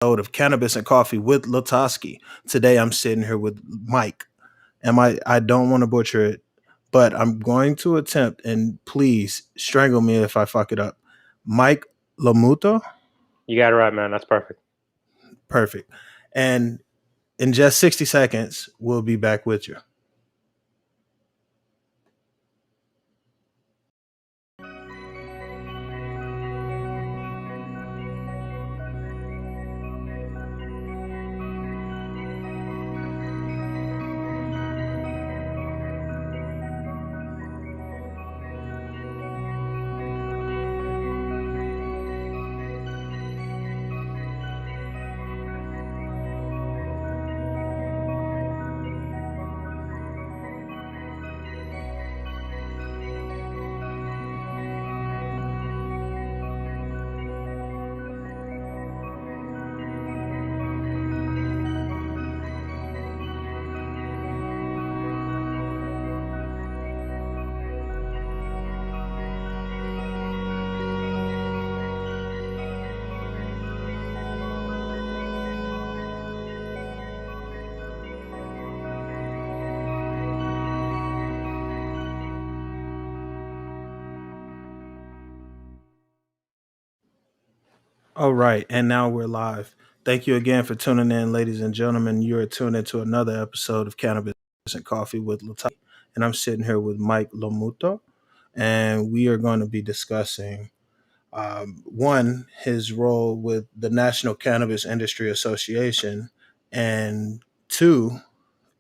Of Cannabis and Coffee with LaTosque. Today I'm sitting here with Mike. I don't want to butcher it, but I'm going to attempt, and please strangle me if I fuck it up. Mike Lomuto? You got it right, man. That's perfect. Perfect. And in just 60 seconds, we'll be back with you. All right, and now we're live. Thank you again for tuning in, ladies and gentlemen. You're tuned into another episode of Cannabis and Coffee with LaTosque, and I'm sitting here with Mike Lomuto, and we are going to be discussing one, his role with the National Cannabis Industry Association, and two,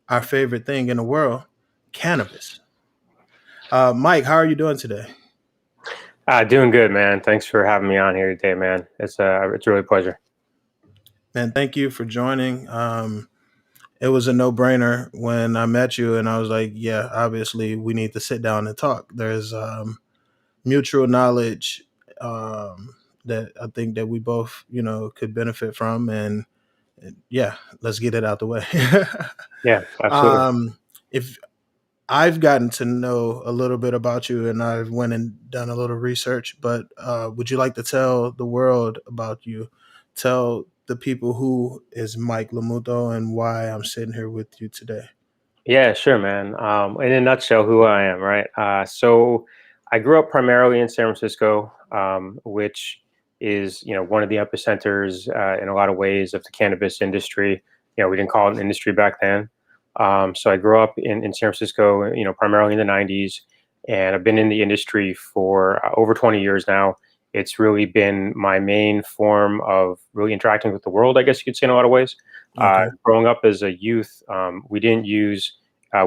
our favorite thing in the world, cannabis. Mike, how are you doing today? Doing good, man. Thanks for having me on here today, man. It's really a pleasure. And thank you for joining. It was a no-brainer when I met you, and I was like, yeah, obviously we need to sit down and talk. There's mutual knowledge that I think that we both, could benefit from, and yeah, let's get it out the way. Yeah, absolutely. If I've gotten to know a little bit about you, and I've went and done a little research, but would you like to tell the world about you? Tell the people who is Mike Lomuto and why I'm sitting here with you today. Yeah, sure, man. In a nutshell, who I am, right? So I grew up primarily in San Francisco, which is, one of the epicenters in a lot of ways of the cannabis industry. We didn't call it an industry back then. So I grew up in San Francisco, primarily in the 90s, and I've been in the industry for over 20 years now. It's really been my main form of really interacting with the world, I guess you could say, in a lot of ways. Okay. Growing up as a youth, we didn't use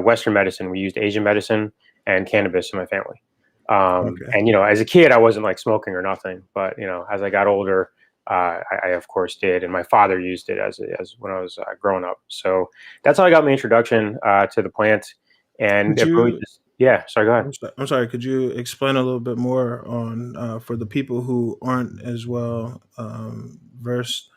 Western medicine. We used Asian medicine and cannabis in my family. Okay. And as a kid, I wasn't like smoking or nothing, but as I got older, I of course did, and my father used it as when I was growing up. So that's how I got my introduction to the plant, and Could it really you? just yeah. Sorry, go ahead. I'm sorry. Could you explain a little bit more on for the people who aren't as well versed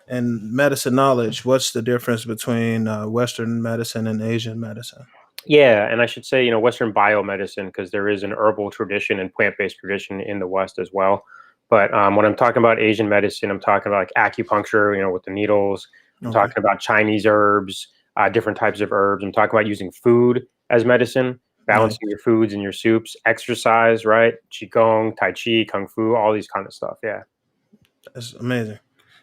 in medicine knowledge? What's the difference between Western medicine and Asian medicine? Yeah, and I should say, Western biomedicine, because there is an herbal tradition and plant-based tradition in the West as well. But when I'm talking about Asian medicine, I'm talking about like acupuncture, with the needles. I'm Okay. talking about Chinese herbs, different types of herbs. I'm talking about using food as medicine, Nice. balancing your foods and your soups, exercise, right? Qigong, Tai Chi, Kung Fu, all these kind of stuff. Yeah. That's amazing.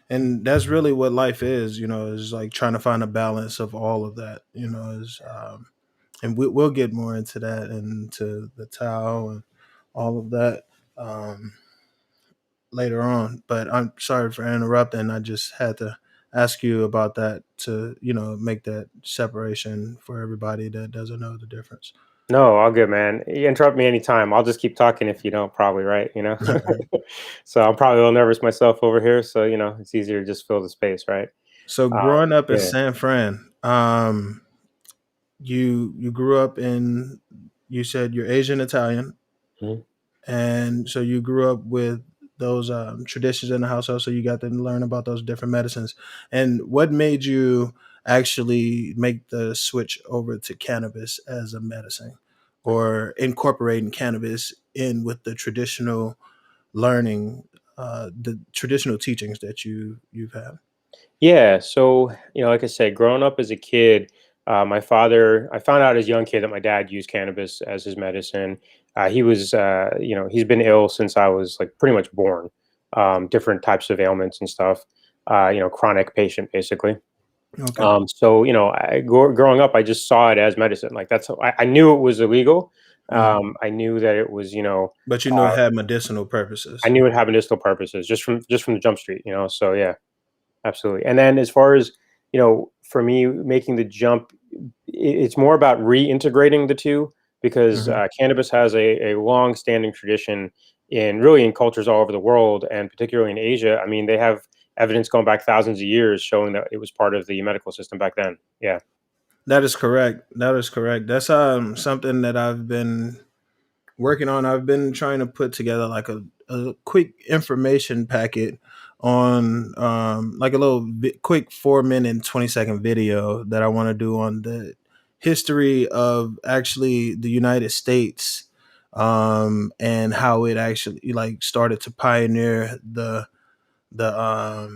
And that's really what life is like trying to find a balance of all of that, is and we'll get more into that and to the Tao and all of that later on. But I'm sorry for interrupting. I just had to ask you about that to, make that separation for everybody that doesn't know the difference. No, all good, man. You interrupt me anytime. I'll just keep talking if you don't, probably, right? So I'm probably a little nervous myself over here. So, it's easier to just fill the space, right? So growing up in Yeah. San Fran, you grew up in, you said you're Asian Italian, Mhm. and so you grew up with those traditions in the household, so you got to learn about those different medicines. And what made you actually make the switch over to cannabis as a medicine, or incorporating cannabis in with the traditional learning, the traditional teachings that you've had? Yeah, so like I said, growing up as a kid, I found out as a young kid that my dad used cannabis as his medicine. He's been ill since I was like pretty much born, different types of ailments and stuff. Chronic patient basically. Okay. Growing up, I just saw it as medicine. Like I knew it was illegal. Mhm. I knew that it was, But you knew it had medicinal I purposes. knew it had medicinal purposes just from the jump street. So yeah. Absolutely. And then as far as, for me making the jump, it's more about reintegrating the two because Mhm. cannabis has a long-standing tradition in cultures all over the world, and particularly in Asia. I mean, they have evidence going back thousands of years showing that it was part of the medical system back then. Yeah. That is correct. That is correct. That's something that I've been working on. I've been trying to put together like a quick information packet on like a little quick 4 minute and 20-second video that I want to do on the history of actually the United States, and how it actually like started to pioneer the the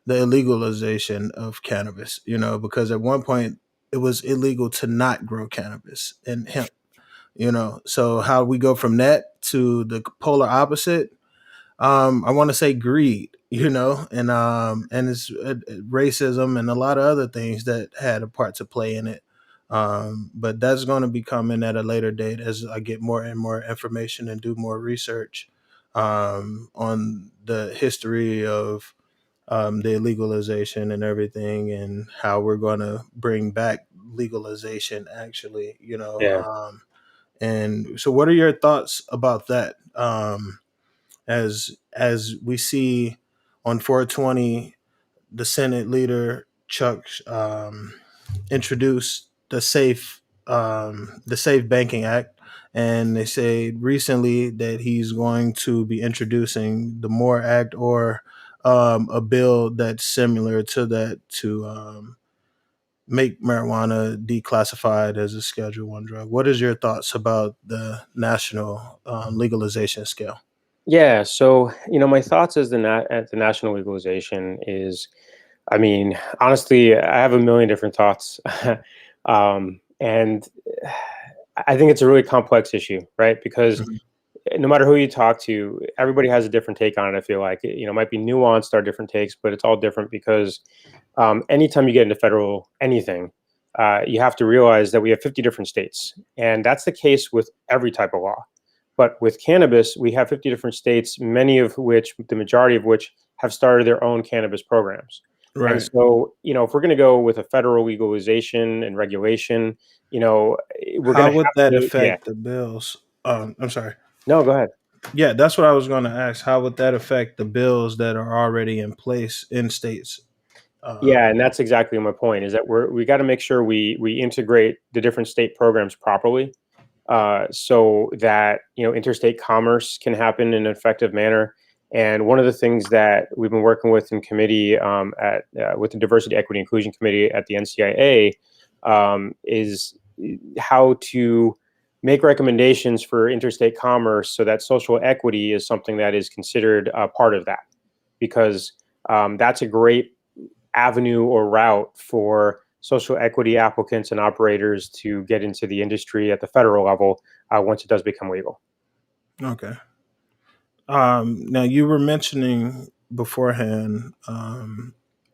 illegalization of cannabis, because at one point it was illegal to not grow cannabis and hemp, so how we go from that to the polar opposite, I want to say greed, and it's racism and a lot of other things that had a part to play in it, but that's going to be coming at a later date as I get more and more information and do more research on the history of the legalization and everything, and how we're going to bring back legalization actually, Yeah. and so what are your thoughts about that, as we see on 420 the Senate leader Chuck introduced the Safe Banking Act, and they say recently that he's going to be introducing the More Act, or a bill that's similar to that, to make marijuana declassified as a Schedule One drug. What is your thoughts about the national legalization scale? Yeah. So, my thoughts as at the national legalization is, I mean, honestly, I have a million different thoughts. And I think it's a really complex issue, right? Because Mhm. no matter who you talk to, everybody has a different take on it. I feel like it might be nuanced, our different takes, but it's all different because anytime you get into federal anything, you have to realize that we have 50 different states, and that's the case with every type of law. But with cannabis, we have 50 different states, many of which, the majority of which, have started their own cannabis programs. And Right. so, if we're going to go with a federal legalization and regulation, we're going How to would have that to, yeah. affect the bills? I'm sorry. No, go ahead. Yeah, that's what I was going to ask. How would that affect the bills that are already in place in states? Yeah, Um, and that's exactly my point. Is that we got to make sure we integrate the different state programs properly, so that interstate commerce can happen in an effective manner. And one of the things that we've been working with in committee, at with the Diversity, Equity, Inclusion Committee at the NCIA, is how to make recommendations for interstate commerce so that social equity is something that is considered a part of that, because that's a great avenue or route for social equity applicants and operators to get into the industry at the federal level, once it does become legal. okay. Now you were mentioning beforehand,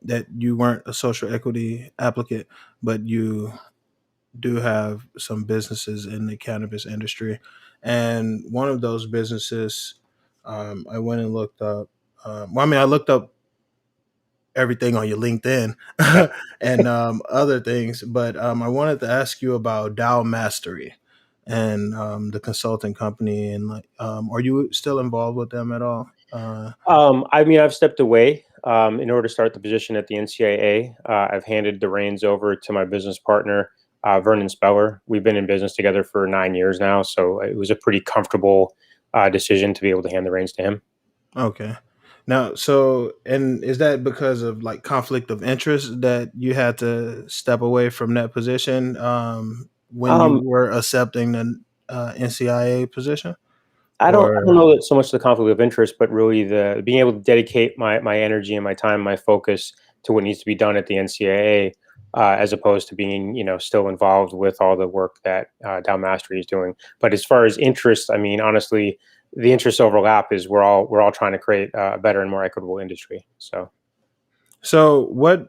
that you weren't a social equity applicant, but you do have some businesses in the cannabis industry, and one of those businesses, I went and looked up. Well, I mean, I looked up everything on your LinkedIn Yeah. and other things. But I wanted to ask you about Dow Mastery and the consulting company. And like, are you still involved with them at all? I mean, I've stepped away in order to start the position at the NCAA. I've handed the reins over to my business partner, Vernon Speller. We've been in business together for 9 years now, so it was a pretty comfortable decision to be able to hand the reins to him. Okay. Now, so, and is that because of like conflict of interest that you had to step away from that position when you Um, were accepting the NCIA position? I don't Or, know that so much the conflict of interest, but really the being able to dedicate my energy and my time, my focus, to what needs to be done at the NCAA, as opposed to being, still involved with all the work that Dow Mastery is doing. But as far as interest, I mean, honestly, the interests overlap. Is we're all trying to create a better and more equitable industry. So what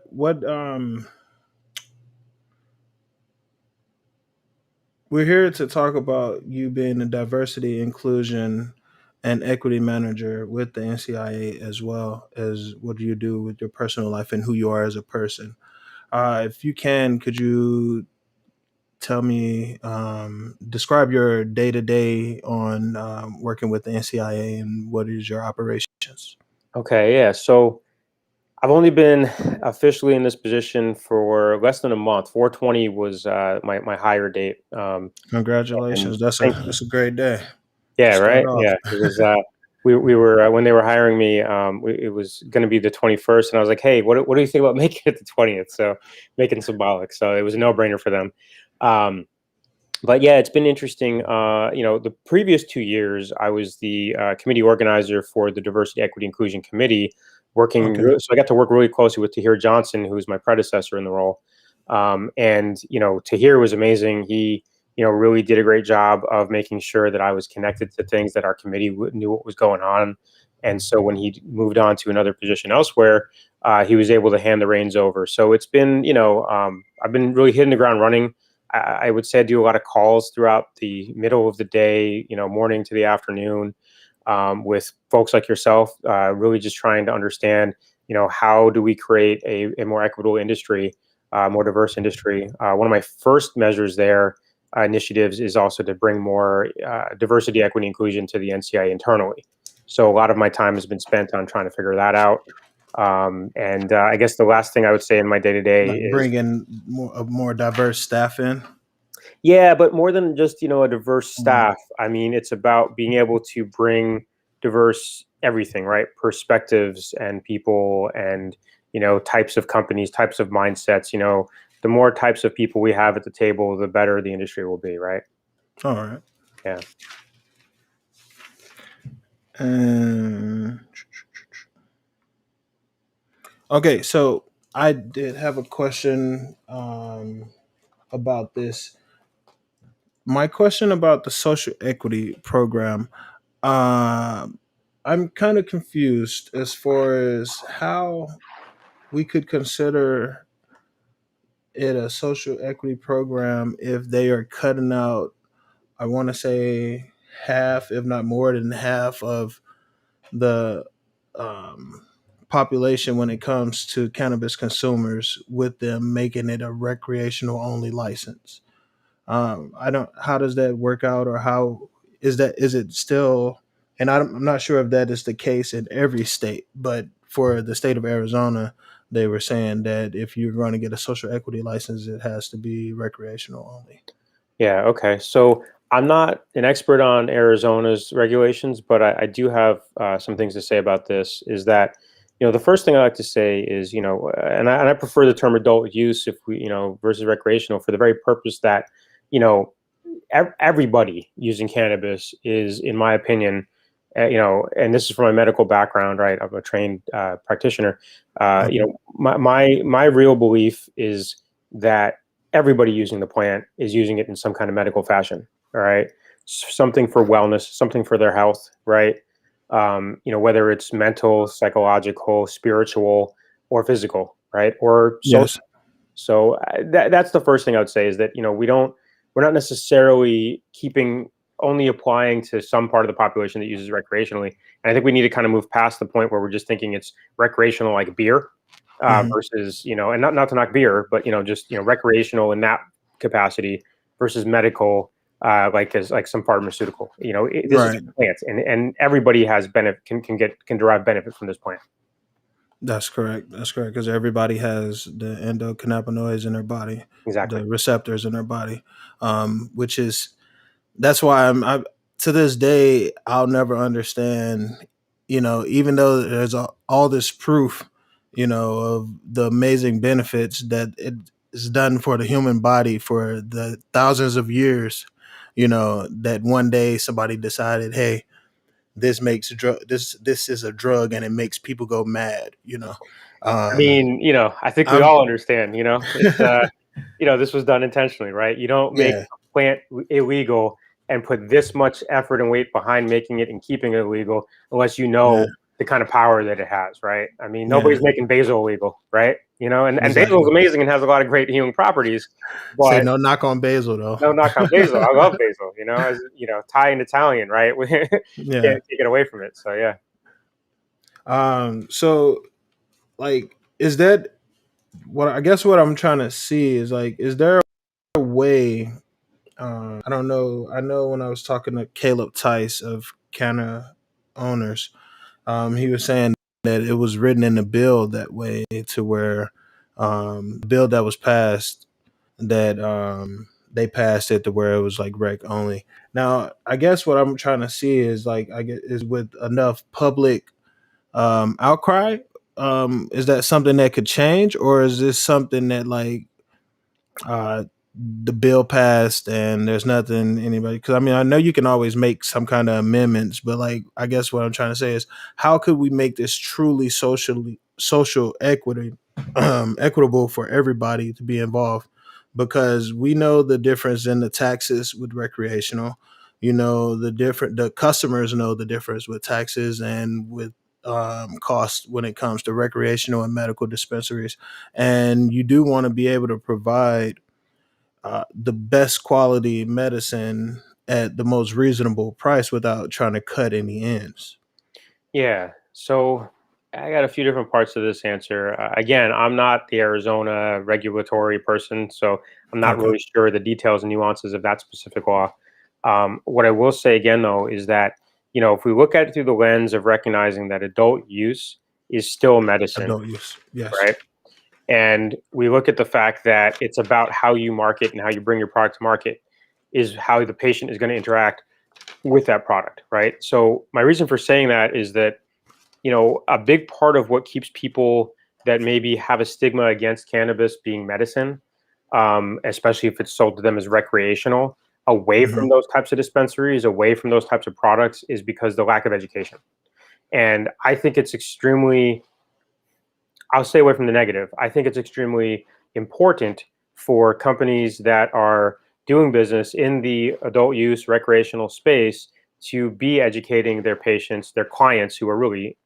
we're here to talk about you being a diversity, inclusion, and equity manager with the NCIA, as well as what do you do with your personal life and who you are as a person. If you can, could you tell me, describe your day to day on working with the NCIA and what is your operations? Okay, yeah. So I've only been officially in this position for less than a month. 420 was my hire date. And Congratulations. That's a thank you. that's a great day to Yeah, start right. off. Yeah, it was. We were when they were hiring me. It was going to be the 21st, and I was like, "Hey, what do you think about making it the 20th?" So making symbolic. So it was a no brainer for them. Um, but yeah, it's been interesting. The previous 2 years, I was the committee organizer for the Diversity, Equity, Inclusion Committee, Okay. so I got to work really closely with Tahir Johnson, who was my predecessor in the role. And Tahir was amazing. He really did a great job of making sure that I was connected to things that our committee knew what was going on. And so when he moved on to another position elsewhere, he was able to hand the reins over. So it's been, I've been really hitting the ground running. I would say I do a lot of calls throughout the middle of the day, morning to the afternoon, with folks like yourself, really just trying to understand, how do we create a more equitable industry, more diverse industry. One of my first measures there, initiatives, is also to bring more diversity, equity, inclusion to the NCI internally. So a lot of my time has been spent on trying to figure that out. And I guess the last thing I would say in my day to day Like is, bringing a more diverse staff in. yeah, but more than just, a diverse Mm. staff. I mean, it's about being able to bring diverse everything, right? Perspectives and people and, types of companies, types of mindsets. The more types of people we have at the table, the better the industry will be, right? All right. Yeah. Um, okay, so I did have a question about this. My question about the social equity program. Um, I'm kind of confused as far as how we could consider it a social equity program if they are cutting out, I want to say, half, if not more than half, of the um, population when it comes to cannabis consumers, with them making it a recreational only license. I don't. How does that work out, or how is that? Is it still? And I'm not sure if that is the case in every state, but for the state of Arizona, they were saying that if you're going to get a social equity license, it has to be recreational only. Yeah. Okay. So I'm not an expert on Arizona's regulations, but I do have some things to say about this. Is that, the first thing I like to say is, and I prefer the term adult use, if we, versus recreational, for the very purpose that, you know, everybody using cannabis is, in my opinion, and this is from my medical background, right? I'm a trained practitioner. Okay. My real belief is that everybody using the plant is using it in some kind of medical fashion. All right, something for wellness, something for their health, right? Whether it's mental, psychological, spiritual, or physical, right, or social. Yes. So that's the first thing I would say, is that we're not necessarily keeping only applying to some part of the population that uses recreationally. And I think we need to kind of move past the point where we're just thinking it's recreational like beer, Hmm. versus, and not to knock beer, but just recreational in that capacity versus medical, like as like some pharmaceutical. This is Right. plants, and everybody has benefit, can derive benefit from this plant. That's correct. That's correct, because everybody has the endocannabinoids in their body, Exactly. the receptors in their body, which is that's why to this day I'll never understand. Even though there's all this proof, of the amazing benefits that it is done for the human body for the thousands of years. That one day somebody decided, hey, this is a drug and it makes people go mad. I Um, mean, I think we I'm all understand, it's, this was done intentionally, right? You don't make yeah, a plant illegal and put this much effort and weight behind making it and keeping it illegal unless you yeah, know the kind of power that it has, right? I mean, yeah, nobody's making basil illegal, right? And basil is exactly. amazing and has a lot of great healing properties, Say but no knock on basil though. no knock on basil. I love basil, as Thai and Italian, right? We can't Yeah. take it away from it. So yeah. So like, is that what I guess what I'm trying to see is like, is there a way? I don't know. I know when I was talking to Caleb Tice of Canna Owners, he was saying that it was written in the bill that way to where the bill that was passed that they passed it to where it was like rec only. Now, I guess what I'm trying to see is like I get is with enough public outcry. Is that something that could change, or is this something that like uh, the bill passed and there's nothing anybody? Because I mean, I know you can always make some kind of amendments, but like I guess what I'm trying to say is how could we make this truly social equity equitable for everybody to be involved? Because we know the difference in the taxes with recreational. The customers know the difference with taxes and with cost when it comes to recreational and medical dispensaries, and you do want to be able to provide the best quality medicine at the most reasonable price without trying to cut any ends. Yeah. So I got a few different parts to this answer. Again, I'm not the Arizona regulatory person, so I'm not Okay. really sure the details and nuances of that specific law. What I will say again, though, is that, if we look at it through the lens of recognizing that adult use is still medicine, Adult use. Yes. right? And we look at the fact that it's about how you market and how you bring your product to market is how the patient is going to interact with that product, right? So my reason for saying that is that a big part of what keeps people that maybe have a stigma against cannabis being medicine, especially if it's sold to them as recreational, away Hmm. from those types of dispensaries, away from those types of products, is because the lack of education. And I think it's extremely, I'll stay away from the negative. I think it's extremely important for companies that are doing business in the adult use recreational space to be educating their patients, their clients who are really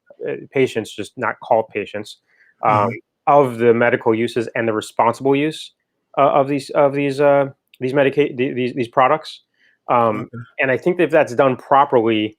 patients, just not called patients, um, Hmm. of the medical uses and the responsible use of these these products. Um, Okay. and I think that if that's done properly,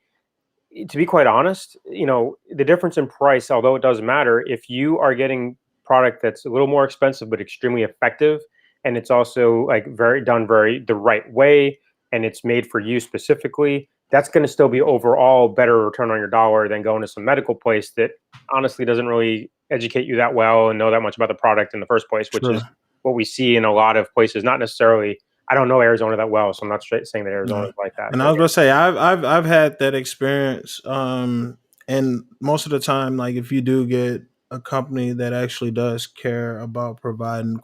to be quite honest, the difference in price, although it does matter, if you are getting product that's a little more expensive but extremely effective, and it's also like very the right way, and it's made for you specifically, that's going to still be overall better return on your dollar than going to some medical place that honestly doesn't really educate you that well and know that much about the product in the first place, which True. is what we see in a lot of places. Not necessarily. I don't know Arizona that well, so I'm not straight saying that Arizona No. is like that, And I but was gonna say I've had that experience. And most of the time, like if you do get a company that actually does care about providing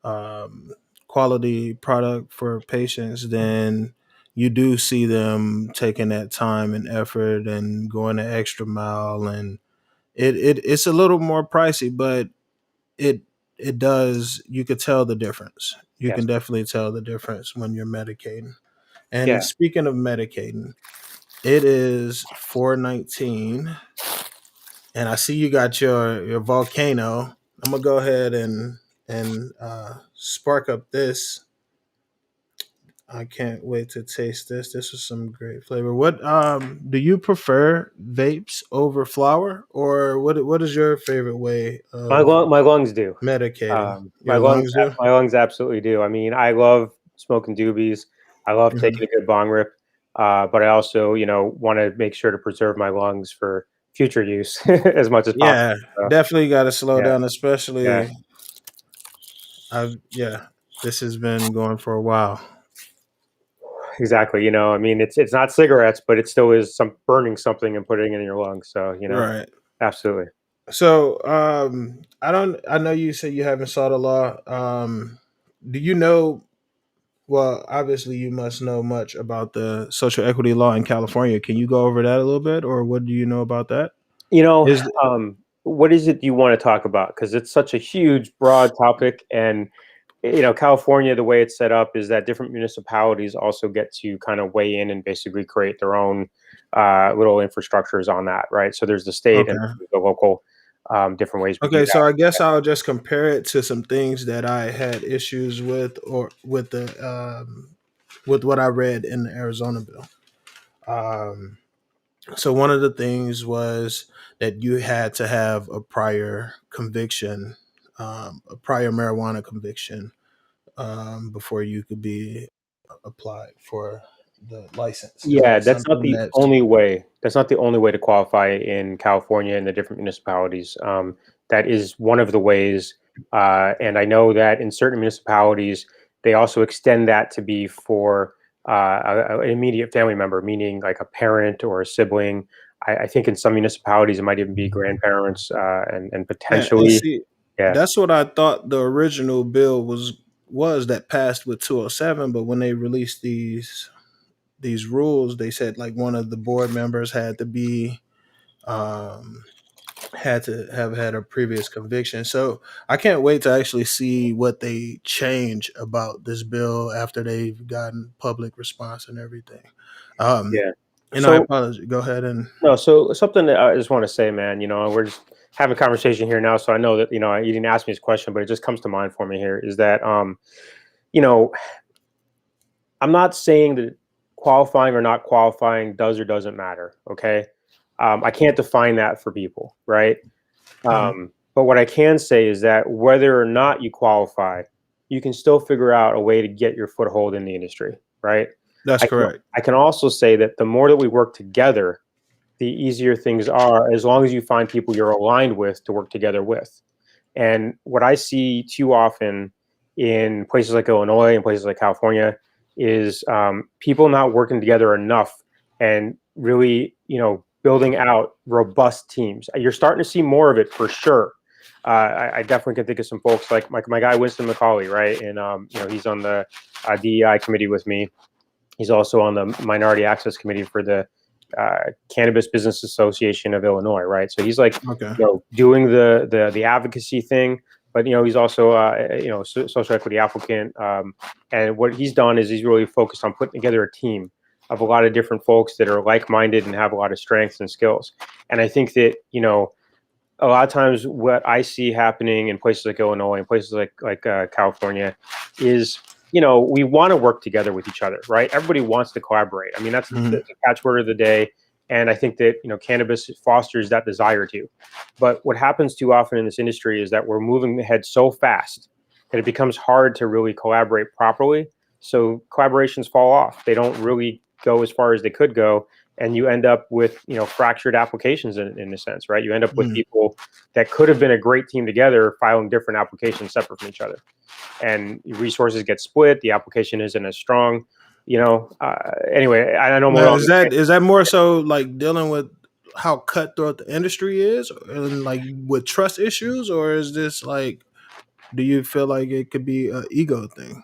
um, quality product for patients, then you do see them taking that time and effort and going the extra mile. And it's a little more pricey, but it it does. You could tell the difference. You yes, can definitely tell the difference when you're medicating. And yeah. speaking of medicating, it is 4:19, and I see you got your volcano. I'm gonna go ahead and spark up this. I can't wait to taste this. This is some great flavor. What do you prefer, vapes over flower, or what is your favorite way of My lungs do. medicating? Your lungs do. My lungs absolutely do. I mean, I love smoking doobies. I love Hmm. taking a good bong rip, but I also, want to make sure to preserve my lungs for future use as much as possible. Yeah, So, definitely got to slow yeah, down, yeah, especially yeah, this has been going for a while. exactly. I mean, it's not cigarettes, but it still is some burning something and putting it in your lungs. So, Right. absolutely. So, I know you said you haven't saw the law. Do you know, well, obviously you must know much about the social equity law in California. Can you go over that a little bit, or what do you know about that? You know, Is um, what is it you want to talk about? Because it's such a huge, broad topic, and California, the way it's set up is that different municipalities also get to kind of weigh in and basically create their own little infrastructures on that, right? So there's the state and Okay. the local different ways we do Okay, so that. I guess I'll just compare it to some things that I had issues with, or with what I read in the Arizona bill. Um, so one of the things was that you had to have a prior conviction, a prior marijuana conviction, before you could be applied for the license, and Yeah, that's that's not something the that's only way. That's not the only way to qualify in California and the different municipalities. That is one of the ways, and I know that in certain municipalities they also extend that to be for an immediate family member, meaning like a parent or a sibling. I think in some municipalities it might even be grandparents and yeah. And potentially, see, yeah, that's what I thought the original bill was that passed with 207, but when they released these rules, they said like one of the board members had to be um had to have had a previous conviction. So I can't wait to actually see what they change about this bill after they've gotten public response and everything. Um, yeah. and I So apologize. Go ahead and no, so something that I just want to say, man, we're just having a conversation here now. So I know that, you didn't ask me this question, but it just comes to mind for me here is that, you know, I'm not saying that qualifying or not qualifying does or doesn't matter. Okay. I can't define that for people. Right. Mhm. But what I can say is that whether or not you qualify, you can still figure out a way to get your foothold in the industry. Right. That's correct. I can also say that the more that we work together, the easier things are as long as you find people you're aligned with to work together with. And what I see too often in places like Illinois and places like California is people not working together enough and really, building out robust teams. You're starting to see more of it for sure. I definitely can think of some folks like my guy Winston McCauley, right? And he's on the DEI committee with me. He's also on the minority access committee for the Cannabis Business Association of Illinois, right? So he's like, Okay. doing the advocacy thing, but he's also social equity applicant, and what he's done is he's really focused on putting together a team of a lot of different folks that are like-minded and have a lot of strengths and skills. And I think that a lot of times what I see happening in places like Illinois and places like California is we want to work together with each other, right? Everybody wants to collaborate. I mean, that's Mhm. the catchword of the day, and I think that cannabis fosters that desire to. But what happens too often in this industry is that we're moving ahead so fast that it becomes hard to really collaborate properly. So collaborations fall off. They don't really go as far as they could go, and you end up with fractured applications in a sense, right? You end up with Mhm. people that could have been a great team together filing different applications separate from each other, and resources get split. The application isn't as strong. Anyway, I know I'm a Now, little on is the that tangent. is that more so like dealing with how cutthroat the industry is, and like with trust issues, or is this like, do you feel like it could be a ego thing?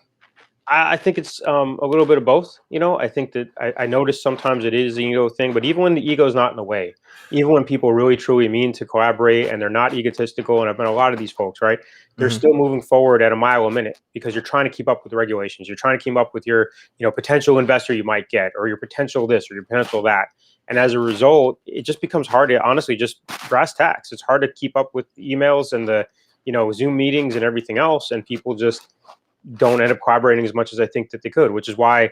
I think it's a little bit of both. I think that I notice sometimes it is an ego thing, but even when the ego is not in the way, even when people really truly mean to collaborate and they're not egotistical, and I've met a lot of these folks, right? They're Hmm. still moving forward at a mile a minute because you're trying to keep up with the regulations. You're trying to keep up with your, potential investor you might get, or your potential this or your potential that. And as a result, it just becomes hard to honestly just brass tacks. It's hard to keep up with emails and the, Zoom meetings and everything else, and people just don't end up collaborating as much as I think that they could, which is why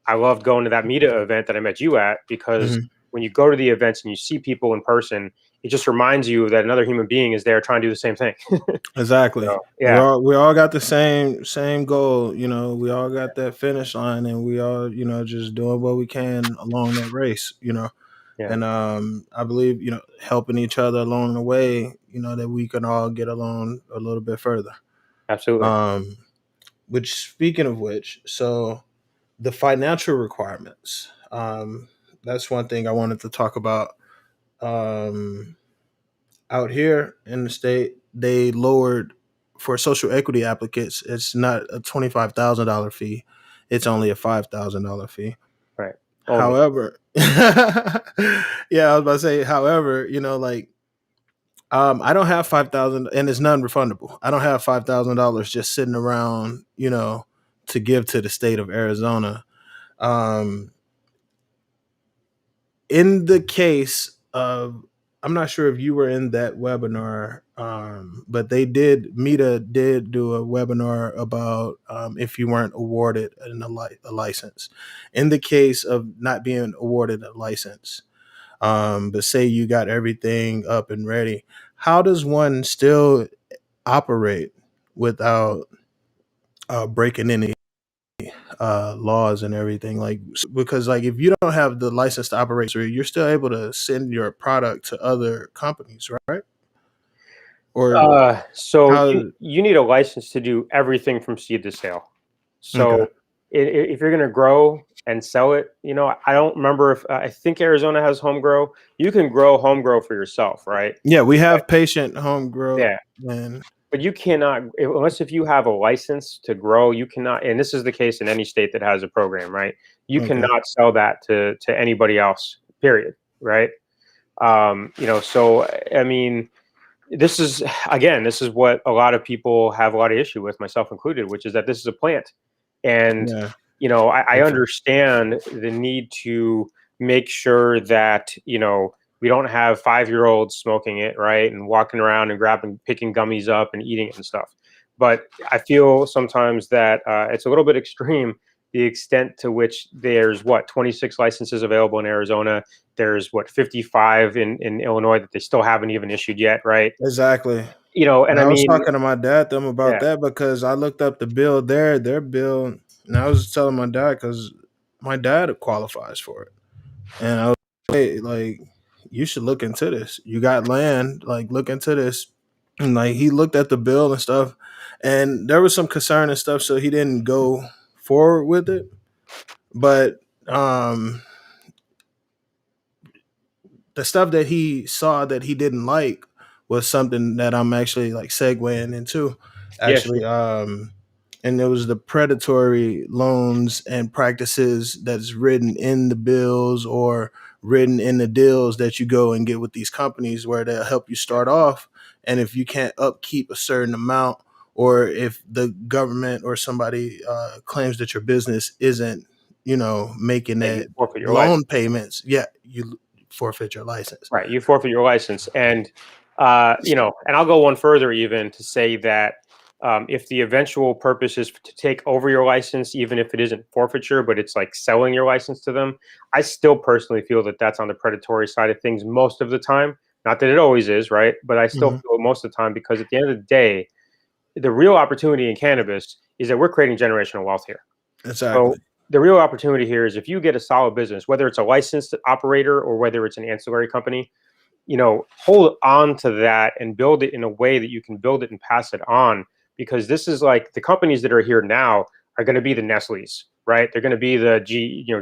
I loved going to that Meta event that I met you at, because Hmm. when you go to the events and you see people in person, it just reminds you that another human being is there trying to do the same thing. Exactly. So, yeah, We all got the same goal. We all got that finish line, and we all just doing what we can along that race. yeah, And I believe helping each other along the way. That we can all get along a little bit further. absolutely. Um, which, speaking of which, so the financial requirements. That's one thing I wanted to talk about. Um, Out here in the state, they lowered for social equity applicants. It's not a $25,000 fee; it's only a $5,000 fee. Right. Only. However, yeah, I was about to say. However, like I don't have 5,000, and it's non-refundable. I don't have $5,000 just sitting around, to give to the state of Arizona. Um, in the case of, I'm not sure if you were in that webinar, but Meta did do a webinar about if you weren't awarded a license. In the case of not being awarded a license, but say you got everything up and ready, how does one still operate without breaking any laws and everything? Like, because like if you don't have the license to operate, so you're still able to send your product to other companies, right? Or So how? you need a license to do everything from seed to sale. Okay. So if you're going to grow and sell it, I don't remember if I think Arizona has home grow. You can grow home grow for yourself, right? Yeah, we But have patient home grow, yeah, and but you cannot unless if you have a license to grow, you cannot. And this is the case in any state that has a program, right? You okay, cannot sell that to anybody else. Period. Right? So I mean, this is what a lot of people have a lot of issue with, myself included, which is that this is a plant. And yeah, I understand the need to make sure that we don't have 5-year-olds smoking it, right, and walking around and picking gummies up and eating it and stuff. But I feel sometimes that it's a little bit extreme, the extent to which there's 26 licenses available in Arizona. There's 55 in Illinois that they still haven't even issued yet, right? exactly. And And I I was mean, talking to my dad them about yeah, that because I looked up the bill there, their bill, and I was telling my dad because my dad qualifies for it. And I was like, you should look into this. You got land, like look into this. And like he looked at the bill and stuff, and there was some concern and stuff, so he didn't go forward with it. But the stuff that he saw that he didn't like was something that I'm actually like segueing into. yeah, sure. Actually, and it was the predatory loans and practices that's written in the bills or written in the deals that you go and get with these companies where they'll help you start off. And if you can't upkeep a certain amount, or if the government or somebody claims that your business isn't, making Yeah, you that forfeit your license. loan payments, yeah, you forfeit your license. Right, you forfeit your license, and and I'll go one further even to say that if the eventual purpose is to take over your license, even if it isn't forfeiture, but it's like selling your license to them, I still personally feel that that's on the predatory side of things most of the time. Not that it always is, right? But I still Hmm. feel it most of the time because at the end of the day, the real opportunity in cannabis is that we're creating generational wealth here. So Exactly. the real opportunity here is if you get a solid business, whether it's a licensed operator or whether it's an ancillary company, hold on to that and build it in a way that you can build it and pass it on. Because this is like the companies that are here now are going to be the Nestle's, right? They're going to be the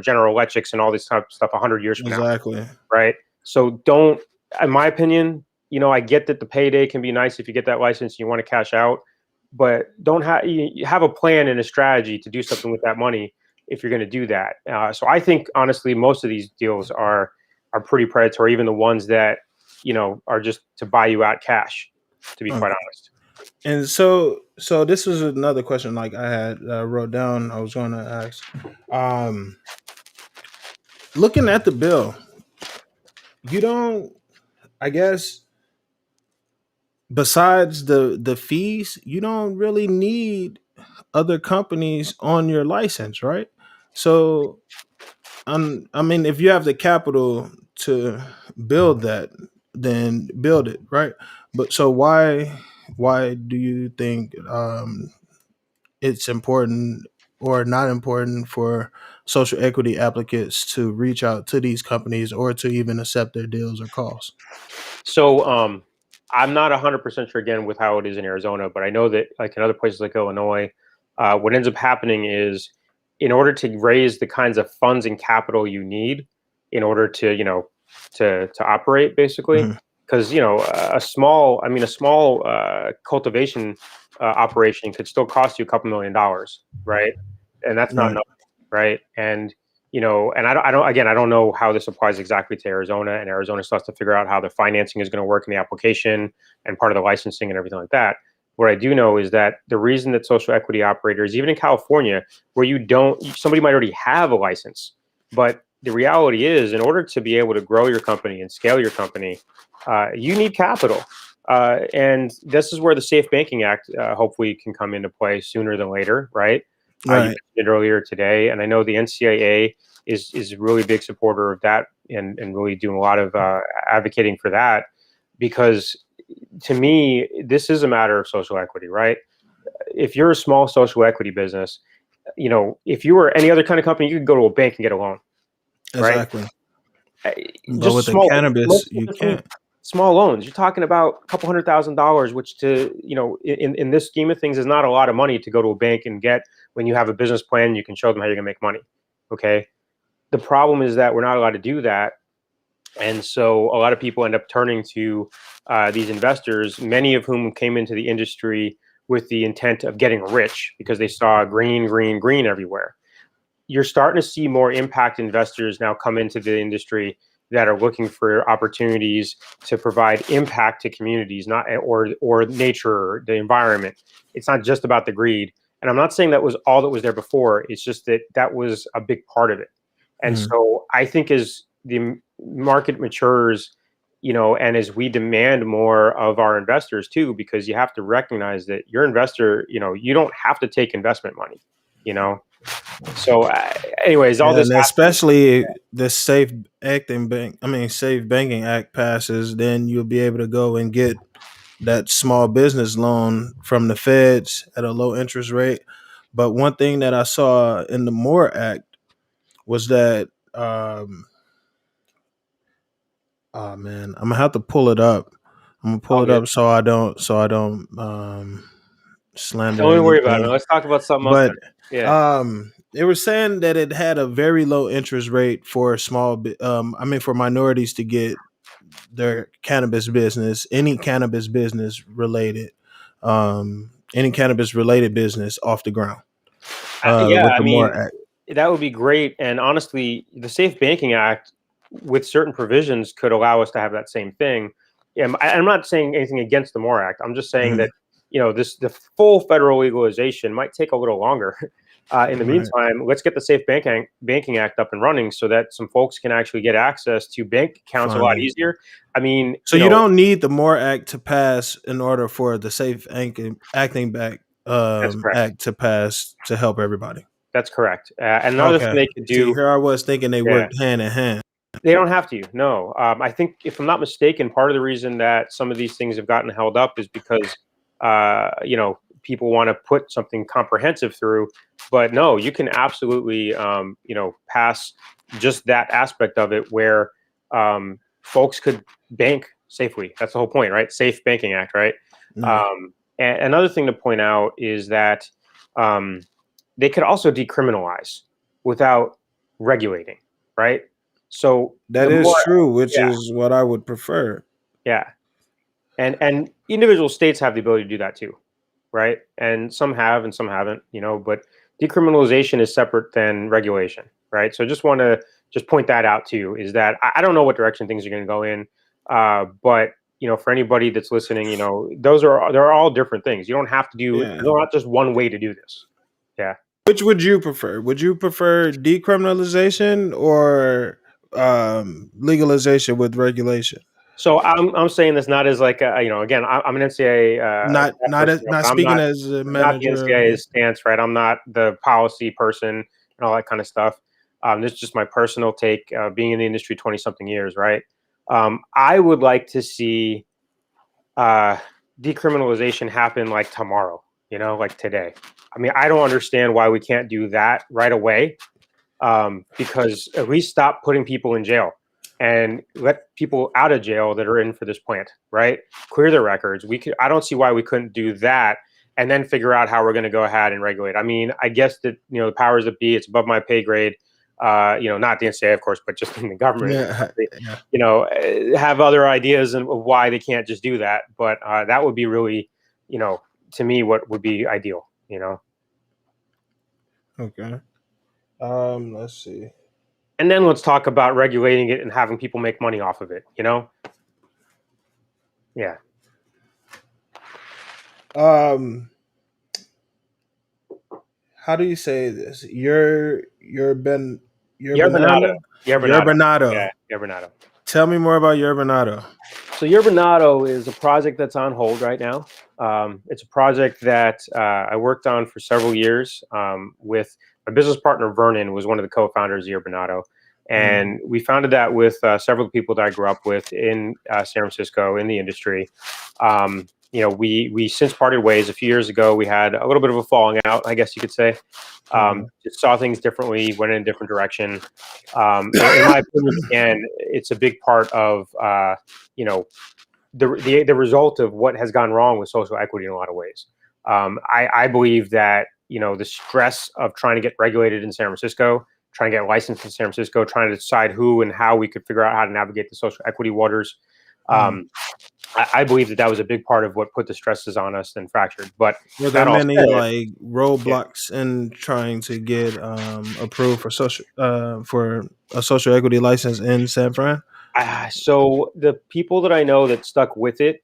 General Electrics and all this type of stuff 100 years from now, Exactly. right? So don't, in my opinion, I get that the payday can be nice if you get that license and you want to cash out, but don't have you have a plan and a strategy to do something with that money if you're going to do that. So I think honestly, most of these deals are pretty predatory, even the ones that are just to buy you out cash. To be quite Okay. honest. And so this was another question like I had wrote down. I was going to ask. Um, looking at the bill, you don't. I guess besides the fees, you don't really need other companies on your license, right? So, I mean, if you have the capital to build that, then build it, right? But so why do you think it's important or not important for social equity applicants to reach out to these companies or to even accept their deals or calls? So I'm not 100% sure again with how it is in Arizona, but I know that like in other places like Illinois, what ends up happening is in order to raise the kinds of funds and capital you need in order to to operate basically, Mhm. because a small cultivation operation could still cost you a couple $1 million, right? And that's not Right. nothing, right? And and I don't know how this applies exactly to Arizona, and Arizona still has to figure out how the financing is going to work in the application and part of the licensing and everything like that. What I do know is that the reason that social equity operators, even in California, where somebody might already have a license, but the reality is, in order to be able to grow your company and scale your company, you need capital. And this is where the Safe Banking Act hopefully can come into play sooner than later, right? You Right. mentioned it earlier today, and I know the NCAA is a really big supporter of that, and really doing a lot of advocating for that, because to me, this is a matter of social equity, right? If you're a small social equity business, if you were any other kind of company, you could go to a bank and get a loan, right? Exactly. But Just with the small, cannabis, most you different can't. small loans. You're talking about a couple $100,000, which in this scheme of things is not a lot of money to go to a bank and get when you have a business plan. You can show them how you're gonna make money. Okay. The problem is that we're not allowed to do that. And so a lot of people end up turning to these investors, many of whom came into the industry with the intent of getting rich because they saw green, green, green everywhere. You're starting to see more impact investors now come into the industry that are looking for opportunities to provide impact to communities, not or nature, the environment. It's not just about the greed. And I'm not saying that was all that was there before. It's just that that was a big part of it. And Mm. so I think as the market matures, and as we demand more of our investors too, because you have to recognize that your investor, you don't have to take investment money, you know. So, anyways, all Yeah, this and happened. especially the Safe Banking Act passes, then you'll be able to go and get that small business loan from the feds at a low interest rate. But one thing that I saw in the MORE Act was that, oh man, I'm gonna have to pull it up. I'm gonna pull All it good. up so I don't slander Don't even worry about it. anything. Let's talk about something else But then. Yeah. they were saying that it had a very low interest rate for for minorities to get their cannabis business related, any cannabis related business off the ground. Yeah, With I the MORE mean, Act. that would be great. And honestly, the Safe Banking Act, with certain provisions, could allow us to have that same thing. I'm not saying anything against the MORE Act. I'm just saying Mhm. that the full federal legalization might take a little longer. In the Right. meantime, let's get the Safe Banking Act up and running so that some folks can actually get access to bank accounts a lot Funding. easier. I mean, So you don't need the MORE Act to pass in order for the Acting Back that's correct. Act to pass to help everybody. That's correct. And another thing Okay. they could See, do, here I was thinking they yeah, worked hand in hand. they don't have to. No, I think if I'm not mistaken, part of the reason that some of these things have gotten held up is because people want to put something comprehensive through, but no, you can absolutely pass just that aspect of it where folks could bank safely. That's the whole point, right? Safe Banking Act, right? Right. And another thing to point out is that um, they could also decriminalize without regulating, right? So That the is more, true, which yeah, is what I would prefer. yeah, and individual states have the ability to do that too, right? And some have, and some haven't, But decriminalization is separate than regulation, right? So I just want to just point that out too. Is that I don't know what direction things are going to go in, but for anybody that's listening, they're all different things. You don't have to do. Yeah. There's not just one way to do this. Yeah. Which would you prefer? Would you prefer decriminalization or legalization with regulation? So I'm saying this not as like again I'm an NCAA staff person, Not but speaking as a I'm not the manager. NCAA's stance, right? I'm not the policy person and all that kind of stuff. This is just my personal take, being in the industry 20 something years, right? I would like to see uh, decriminalization happen like tomorrow, like today. I mean, I don't understand why we can't do that right away, because at least stop putting people in jail and let people out of jail that are in for this plant, right? Clear their records. I don't see why we couldn't do that and then figure out how we're going to go ahead and regulate. I mean, I guess that, the powers that be, it's above my pay grade. Not the NCAA, of course, but just in the government, Yeah. Yeah. have other ideas of why they can't just do that. But that would be really, to me, what would be ideal, Okay. Let's see. and then let's talk about regulating it and having people make money off of it. Yeah. How do you say this? Your Yerba banana, Yerba Yeah, Yerba. Tell me more about Yerba. So Yerba is a project that's on hold right now. It's a project that I worked on for several years with my business partner. Vernon was one of the co-founders of Yerba, and we founded that with several people that I grew up with in San Francisco in the industry. We since parted ways a few years ago. We had a little bit of a falling out, I guess you could say. Just saw things differently, went in a different direction. In my opinion, again, it's a big part of the result of what has gone wrong with social equity in a lot of ways. I believe that the stress of trying to get regulated in San Francisco, trying to get licensed in San Francisco, trying to decide who and how we could figure out how to navigate the social equity waters. I believe that was a big part of what put the stresses on us and fractured. But were there that all many said, like roadblocks in trying to get approved for a social equity license in San Fran? so the people that I know that stuck with it,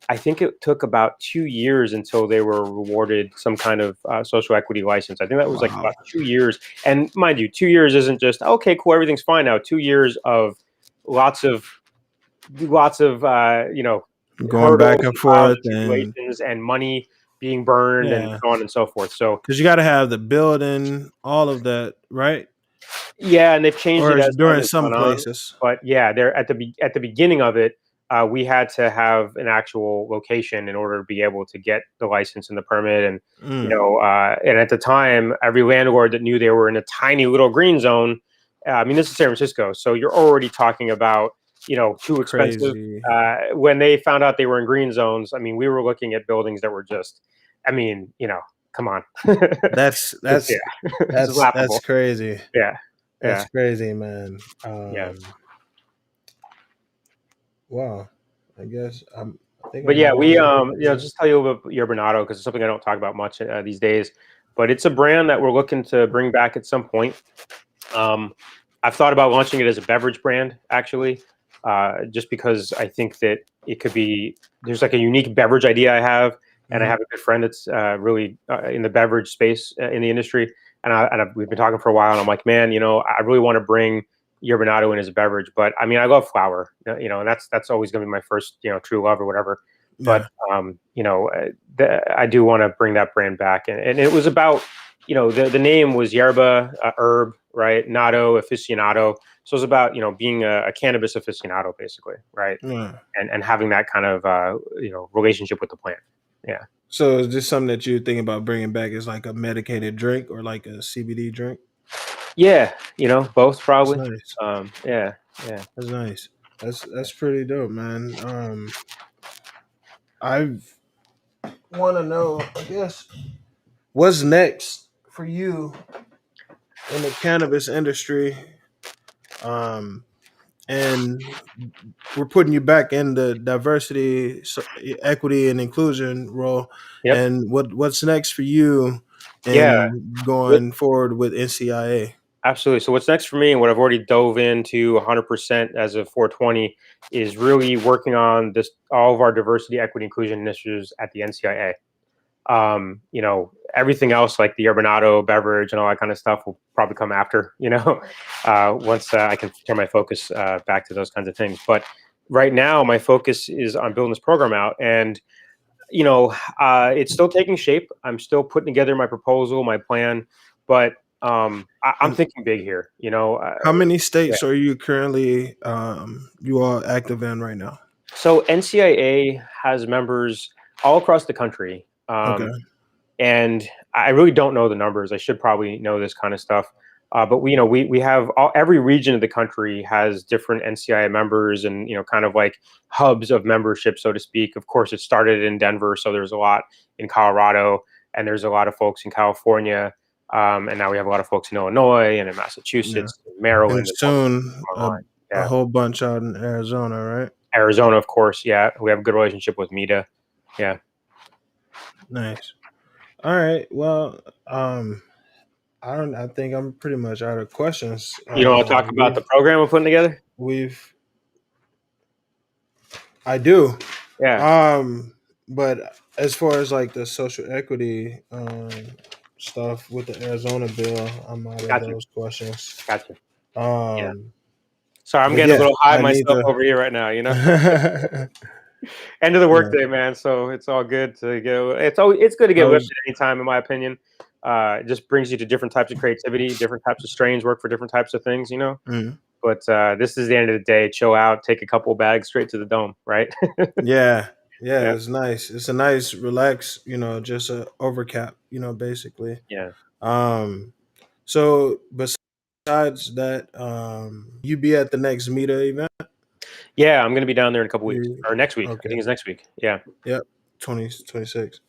I think it took about 2 years until they were rewarded some kind of social equity license. I think that was like Wow. about 2 years. And mind you, 2 years isn't just okay, cool, everything's fine now. 2 years of lots of Going back hurdles and and trials forth and and tribulations and money being burned and yeah, so on and so forth. So because you got to have the building, all of that, right? yeah, and they've changed it Or as time during has some gone on. places. But yeah, there at the beginning of it, we had to have an actual location in order to be able to get the license and the permit. And and at the time, every landlord that knew they were in a tiny little green zone. I mean, this is San Francisco, so you're already talking about too expensive. Crazy. When they found out they were in green zones, I mean, we were looking at buildings that were just, I mean, come on, That's yeah, that's it's that's laughable. crazy. Yeah, That's yeah, crazy, man. yeah. Wow. I guess I think But I'm yeah, we almost just tell you about Yerba because it's something I don't talk about much these days. But it's a brand that we're looking to bring back at some point. Um, I've thought about launching it as a beverage brand, actually, just because I think that it could be. There's like a unique beverage idea I have, and I have a good friend that's really in the beverage space in the industry, and we've been talking for a while, and I'm like, man, I really want to bring Yerba in as a beverage, but I mean, I love flower, and that's always going to be my first, true love or whatever. But Yeah. I do want to bring that brand back, and it was about the name was Yerba herb, right? Nato aficionado. So it's about being a cannabis aficionado, basically, right? Yeah. And having that kind of relationship with the plant. Yeah. So is this something that you're thinking about bringing back as like a medicated drink or like a CBD drink? Yeah, both That's probably. nice. Yeah, yeah. That's nice. That's pretty dope, man. I want to know, I guess, what's next for you in the cannabis industry. Um, and we're putting you back in the diversity, equity, and inclusion role. Yep. And what's next for you Yeah. in going forward with NCIA? Absolutely. So what's next for me, and what I've already dove into 100% as of 420, is really working on all of our diversity, equity, inclusion initiatives at the NCIA. Everything else like the Urbanado beverage and all that kind of stuff will probably come after, once I can turn my focus back to those kinds of things. But right now, my focus is on building this program out, and it's still taking shape. I'm still putting together my proposal, my plan, but I'm And thinking big here. how many Yeah. states are you currently you all active in right now? So NCIA has members all across the country, Okay. and I really don't know the numbers. I should probably know this kind of stuff. But we have every region of the country has different NCIA members, and kind of like hubs of membership, so to speak. Of course, it started in Denver, so there's a lot in Colorado, and there's a lot of folks in California, and now we have a lot of folks in Illinois and in Yeah. Massachusetts, And Maryland, and soon online. a Yeah, whole bunch out in Arizona, right? Arizona, of course. Yeah, we have a good relationship with Mita. Yeah. Nice. All right. Well, I think I'm pretty much out of questions. You don't want to talk about the program we're putting together? We've I do. Yeah, But as far as like the social equity stuff with the Arizona bill, I'm out of gotcha, those questions. gotcha. Yeah. Um, Sorry, I'm but getting a yeah, little high I need myself to. over here right now. End of the Yeah, workday, man. So it's all good to get. It's good to I get lifted was. anytime, in my opinion. It just brings you to different types of creativity, different types of strains work for different types of things, Mm, But this is the end of the day. Chill out, take a couple bags straight to the dome, right? yeah, yeah, Yeah, it's nice. It's a nice relax, just a overcap, basically. yeah, Um, so besides that, you be at the next Meta event? yeah. I'm gonna be down there in a couple weeks You or next week. I okay? think it's next week. Yeah, Yep, 2026.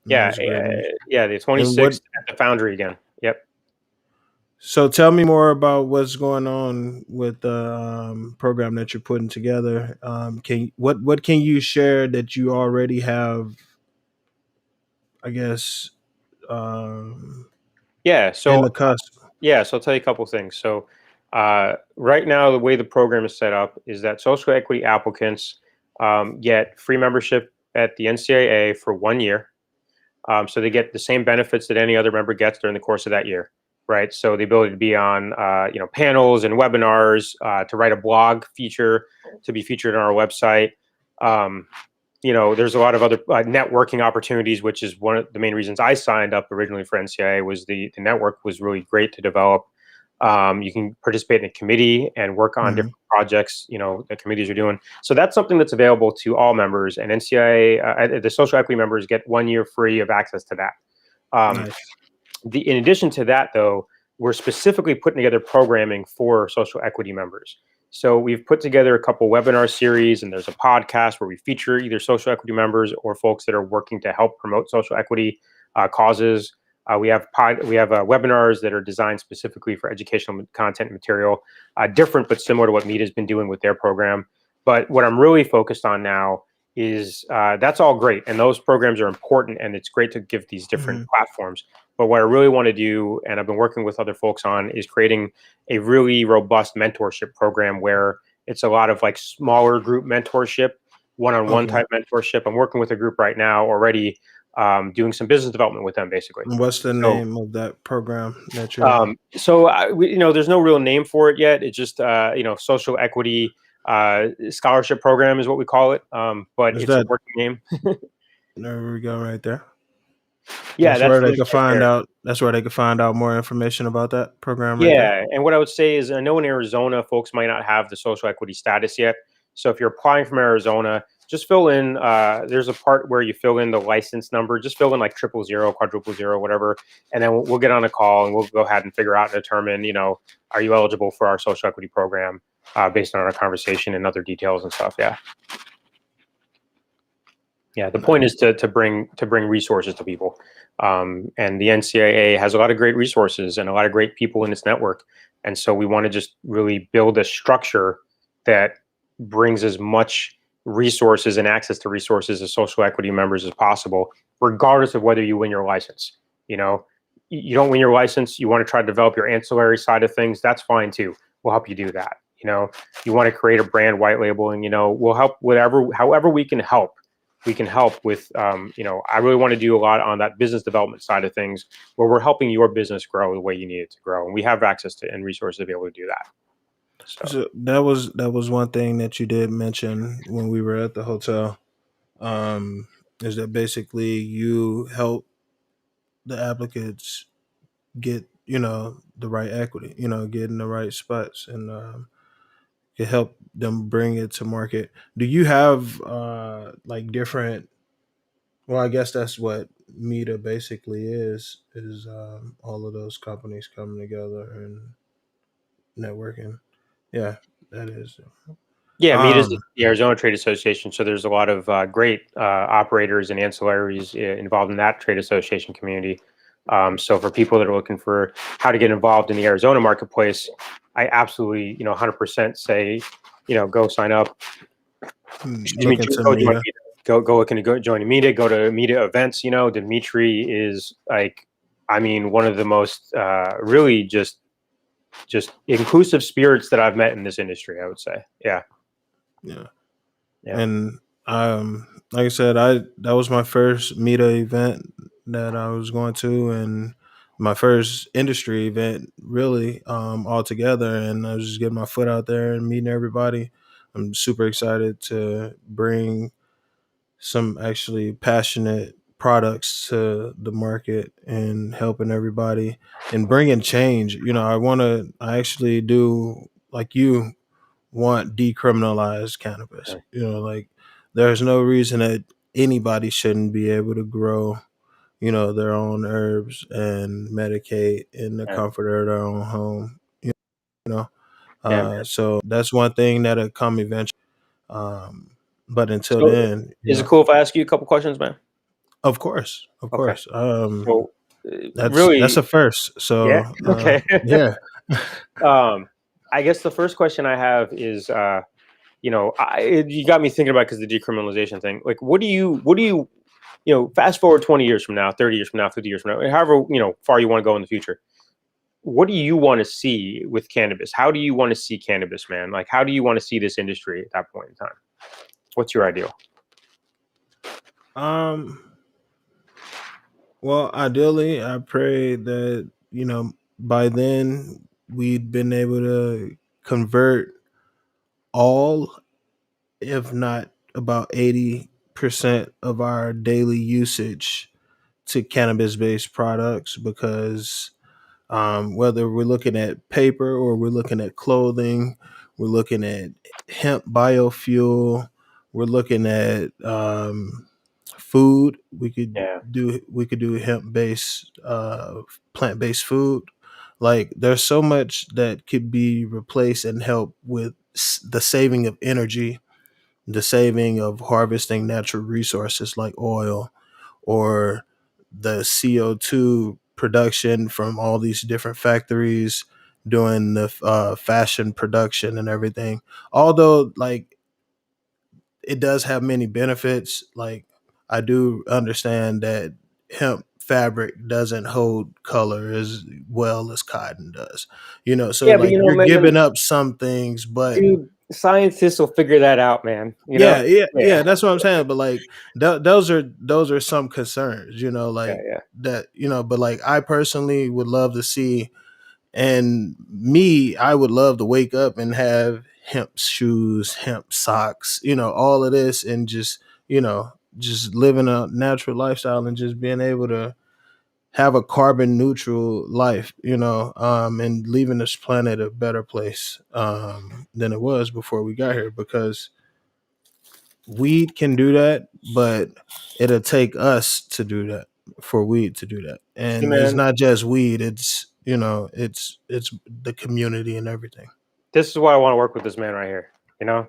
No, yeah, it's great news. yeah. The And what? 26th at the Foundry again. Yep. So tell me more about what's going on with the program that you're putting together. What can you share that you already have? I guess Yeah. in So the cusp. Yeah, so I'll tell you a couple things. So, right now, the way the program is set up is that social equity applicants get free membership at the NCAA for 1 year. So they get the same benefits that any other member gets during the course of that year, right? So the ability to be on, panels and webinars, to write a blog feature, to be featured on our website. Um, there's a lot of other networking opportunities, which is one of the main reasons I signed up originally for NCIA. Was the network was really great to develop. You can participate in a committee and work on Hmm. different projects, that committees are doing. So that's something that's available to all members, and NCIA, the social equity members get 1 year free of access to that. Um, Nice. in addition to that, though, we're specifically putting together programming for social equity members. So we've put together a couple webinar series, and there's a podcast where we feature either social equity members or folks that are working to help promote social equity causes. We have webinars that are designed specifically for educational content and material, different but similar to what Meet has been doing with their program. But what I'm really focused on now is that's all great, and those programs are important, and it's great to give these different Hmm. platforms. But what I really want to do, and I've been working with other folks on, is creating a really robust mentorship program where it's a lot of like smaller group mentorship, one-on-one Okay. type mentorship. I'm working with a group right now already, doing some business development with them, basically. And what's the So, name of that program that you're? there's no real name for it yet. It's just, social equity scholarship program is what we call it. But Is it's a that? working name. There we go, right there. Yeah, that's the link right there. That's where they could find out more information about that program right there. Yeah, and what I would say is I know in Arizona, folks might not have the social equity status yet. So if you're applying from Arizona, just fill in. There's a part where you fill in the license number. Just fill in like 000, quadruple zero, whatever, and then we'll get on a call and we'll go ahead and figure out and determine. Are you eligible for our social equity program based on our conversation and other details and stuff. Yeah. Yeah, the point Nice. is to bring resources to people, and the NCAA has a lot of great resources and a lot of great people in its network, and so we want to just really build a structure that brings as much resources and access to resources as social equity members as possible, regardless of whether you win your license. You know, you don't win your license, you want to try to develop your ancillary side of things. That's fine too. We'll help you do that. You want to create a brand white labeling. We'll help however we can help with, I really want to do a lot on that business development side of things where we're helping your business grow the way you need it to grow. And we have access to and resources to be able to do that. So, So that was one thing that you did mention when we were at the hotel. Um, is that basically you help the applicants get the right equity, get in the right spots, and can help them bring it to market. Do you have like different? Well, I guess that's what Meta basically is all of those companies coming together and networking. Yeah, that is. yeah, MEET is Um, the Arizona Trade Association. So there's a lot of great operators and ancillaries involved in that trade association community. So for people that are looking for how to get involved in the Arizona marketplace, I absolutely, 100% say, go sign up. look Dimitri, into go join Meta. Meta. Go look and go join Meta. Go to Meta events. Dimitri is like I mean, one of the most really just inclusive spirits that I've met in this industry, I would say. Yeah. Yeah. Yeah. And like I said, I that was my first Meta event that I was going to, and my first industry event really altogether. And I was just getting my foot out there and meeting everybody. I'm super excited to bring some actually passionate products to the market and helping everybody and bringing change. I actually do, like you, want decriminalized cannabis. Yeah. Like there's no reason that anybody shouldn't be able to grow, their own herbs and medicate in the Yeah. comfort of their own home. You know, Yeah, man. so that's one thing that'll come eventually. Um, but until So, then, is it cool if I ask you a couple questions, man? of course, of Okay. course. So, That's really, a first. yeah. So Okay. yeah, um, I guess the first question I have is, you got me thinking about because the decriminalization thing. Like, fast forward 20 years from now, 30 years from now, 50 years from now, however far you want to go in the future. What do you want to see with cannabis? How do you want to see cannabis, man? Like, how do you want to see this industry at that point in time? What's your ideal? um, well, ideally, I pray that by then we'd been able to convert all, if not about 80% of our daily usage to cannabis-based products, because whether we're looking at paper or we're looking at clothing, we're looking at hemp biofuel, we're looking at food. Yeah. We could do hemp based, plant based food. Like there's so much that could be replaced and help with the saving of energy, the saving of harvesting natural resources like oil, or the CO2 production from all these different factories doing the fashion production and everything. Although, like, it does have many benefits, like, I do understand that hemp fabric doesn't hold color as well as cotton does. So Yeah, but like you're man, giving up some things, but dude, scientists will figure that out, man. yeah, yeah, Yeah, yeah. That's what I'm saying. But like, those are some concerns, yeah, like yeah. that, But like, I personally would love to see, and me, I would love to wake up and have hemp shoes, hemp socks, all of this, and just living a natural lifestyle and just being able to have a carbon neutral life, and leaving this planet a better place than it was before we got here, because weed can do that, but it'll take us to do that, for weed to do that. See, And it's man, not just weed, it's the community and everything. this is why I want to work with this man right here. You know,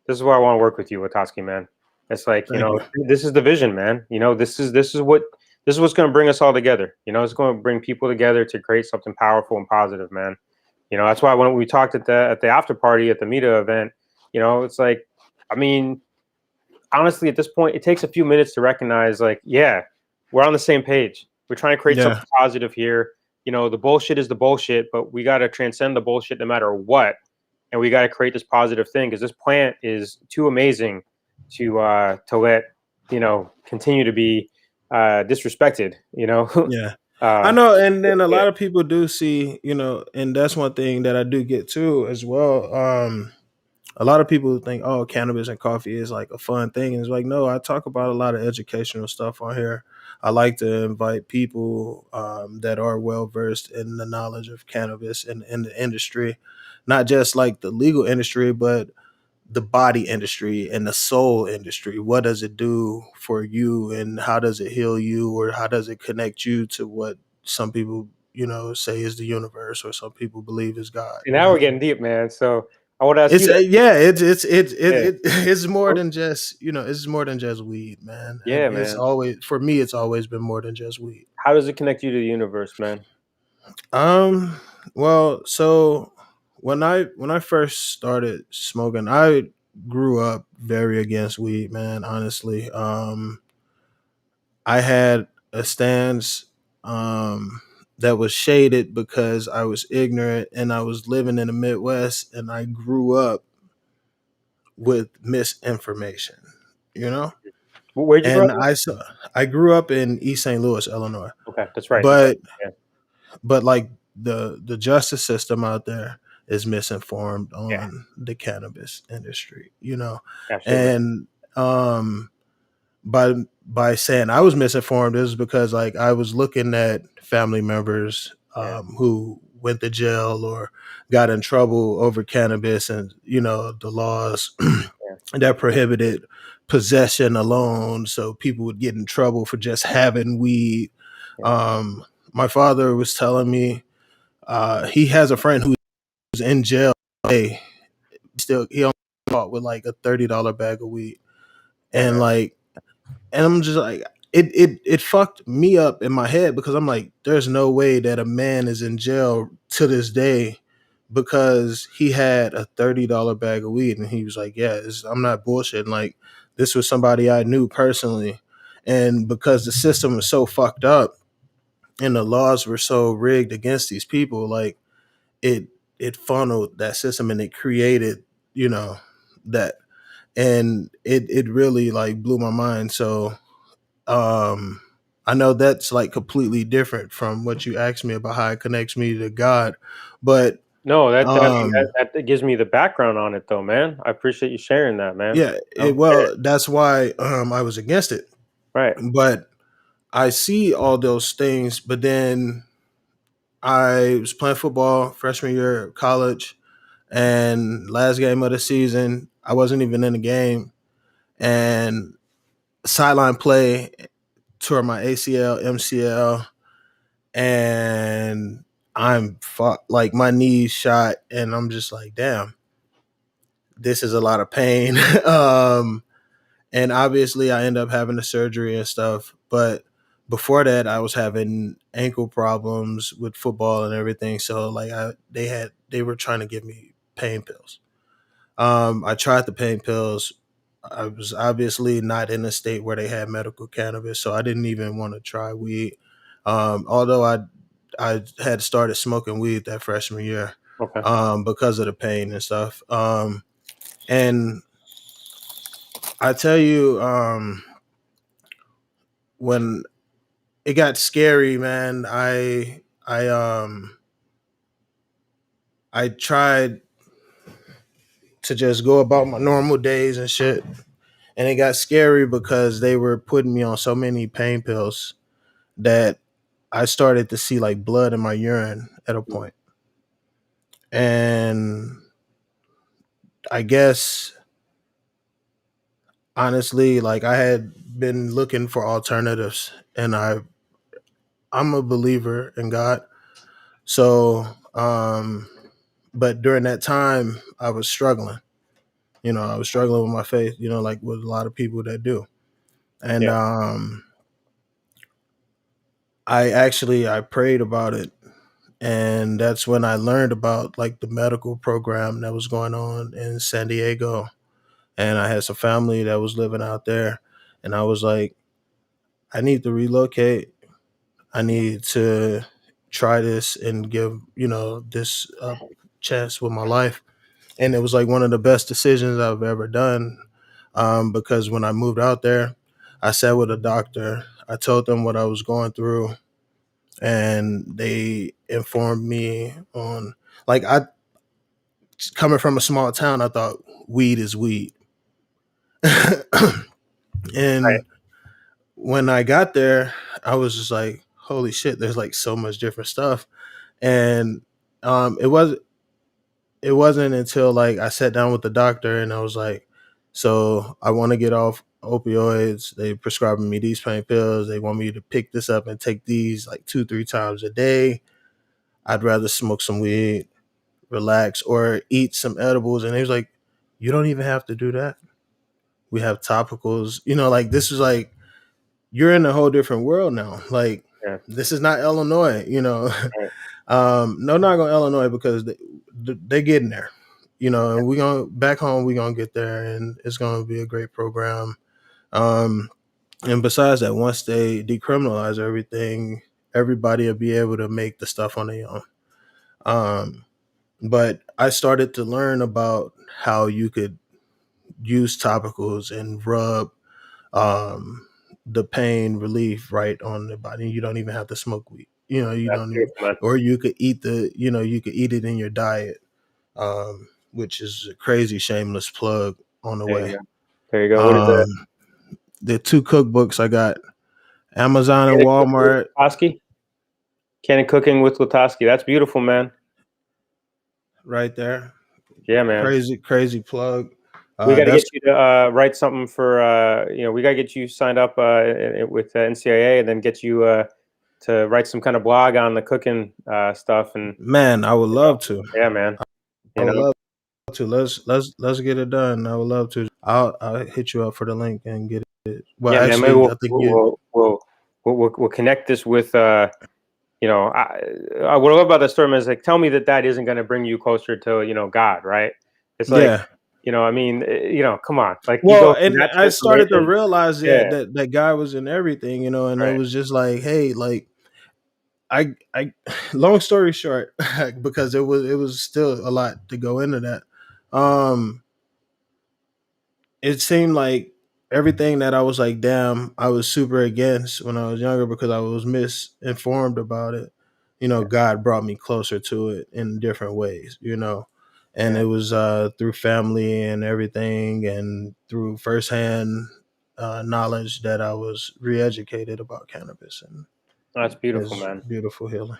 this is why I want to work with you, LaTosque, man. It's like, Thank you. this is the vision, man. This is what's going to bring us all together. It's going to bring people together to create something powerful and positive, man. That's why when we talked at the after party at the Meta event, it's like, I mean, honestly, at this point, it takes a few minutes to recognize, like, yeah, we're on the same page. We're trying to create Yeah. something positive here. The bullshit is the bullshit, but we got to transcend the bullshit no matter what, and we got to create this positive thing because this plant is too amazing to let continue to be disrespected. Yeah. I uh, know, and then a yeah, lot of people do see, and that's one thing that I do get too as well. A lot of people think, oh, cannabis and coffee is like a fun thing. And it's like, no, I talk about a lot of educational stuff on here. I like to invite people that are well versed in the knowledge of cannabis and in the industry, not just like the legal industry, but the body industry and the soul industry. What does it do for you, and how does it heal you, or how does it connect you to what some people, say is the universe, or some people believe is God, and now we're getting deep, man. So I want to ask it's you that. yeah, Yeah, it's more than just it's more than just weed, man. yeah, It's man. always, for me, it's always been more than just weed. How does it connect you to the universe, man? Um, well, so when I first started smoking, I grew up very against weed, man. Honestly, I had a stance um, that was shaded because I was ignorant and I was living in the Midwest and I grew up with misinformation, you know? Where'd you grow And up? I grew up in East St. Louis, Illinois. Okay, that's right. That's right. But Yeah, like the justice system out there is misinformed yeah, on the cannabis industry, you know. absolutely. And um by by saying I was misinformed is because like I was looking at family members Yeah, who went to jail or got in trouble over cannabis, and you know the laws yeah, that prohibited possession alone, so people would get in trouble for just having weed. yeah. um my father was telling me he has a friend who's in jail. Hey, he only caught with like a $30 bag of weed, and Okay. like, and I'm just like, it fucked me up in my head because I'm like, there's no way that a man is in jail to this day because he had a $30 bag of weed, and he was like, yeah, I'm not bullshitting. Like, this was somebody I knew personally, and because the system was so fucked up and the laws were so rigged against these people, like it it funneled that system and it created, you know, that, and it really like blew my mind. So um I know that's like completely different from what you asked me about how it connects me to God, but No, I mean, um that gives me the background on it, though, man. I appreciate you sharing that, man. yeah, well, that's why I was against it. Right. But I see all those things, but then I was playing football freshman year of college, and last game of the season I wasn't even in the game, and sideline play, tore my ACL, MCL, and I'm fucked. Like my knees shot, and I'm just like, damn, this is a lot of pain. And obviously, I end up having the surgery and stuff. But before that, I was having ankle problems with football and everything. So like, they were trying to give me pain pills. I tried the pain pills. I was obviously not in a state where they had medical cannabis, so I didn't even want to try weed. Although I had started smoking weed that freshman year Okay. because of the pain and stuff. And I tell you, when it got scary, man, I tried to just go about my normal days and shit, and it got scary because they were putting me on so many pain pills that I started to see like blood in my urine at a point. And I guess honestly, like I had been looking for alternatives, and I'm a believer in God. So but during that time I was struggling. You know, I was struggling with my faith, you know, like with a lot of people that do. And Yeah. I prayed about it, and that's when I learned about like the medical program that was going on in San Diego, and I had some family that was living out there, and I was like, I need to relocate. I need to try this and give, you know, this a chance with my life. And it was like one of the best decisions I've ever done, because when I moved out there, I sat with a doctor. I told them what I was going through, and they informed me on, like, I, coming from a small town, I thought weed is weed. Right. And when I got there, I was just like, holy shit, there's like so much different stuff. And it wasn't until like I sat down with the doctor and I was like, so I want to get off opioids. They prescribing me these pain pills. They want me to pick this up and take these like 2-3 times a day. I'd rather smoke some weed, relax, or eat some edibles. And he was like, you don't even have to do that. We have topicals. You know, like this is like, you're in a whole different world now. Like, Yeah. this is not Illinois, you know. Right. No, not going Illinois because they getting there, you know, and we gonna back home. We gonna get there, and it's gonna be a great program. Um, and besides that, once they decriminalize everything, everybody will be able to make the stuff on their own. But I started to learn about how you could use topicals and rub um, the pain relief right on the body. You don't even have to smoke weed. You That's don't even, beautiful, man. or you could eat you could eat it in your diet, which is a crazy shameless plug on the There you way. go. There you go. What is that? Um, the two cookbooks I got, Amazon and Can cooking with Walmart, LaTosque? Can cooking with LaTosque. That's beautiful, man. right there. Yeah, man. Crazy plug. We got to That's get you to write something for, we got to get you signed up with NCAA and then get you to write some kind of blog on the cooking stuff. And, man. I would you know, love to. yeah, man. I You would know, love to. Let's get it done. I would love to. I'll hit you up for the link and get it. Well, yeah, man. Maybe actually, I think you. we'll connect this with, what I love about that story, man, is like, tell me that isn't going to bring you closer to, God, right? It's like, Yeah. I mean, come on, like you Well, go from and that I to started to information. realize Yeah, that guy was in everything, and it right. was just like, hey, like I long story short, because it was still a lot to go into that. Um, it seemed like everything that I was like, damn, I was super against when I was younger because I was misinformed about it. God brought me closer to it in different ways. And Yeah, it was through family and everything, and through firsthand knowledge that I was re-educated about cannabis, and that's beautiful, it's man. beautiful healing.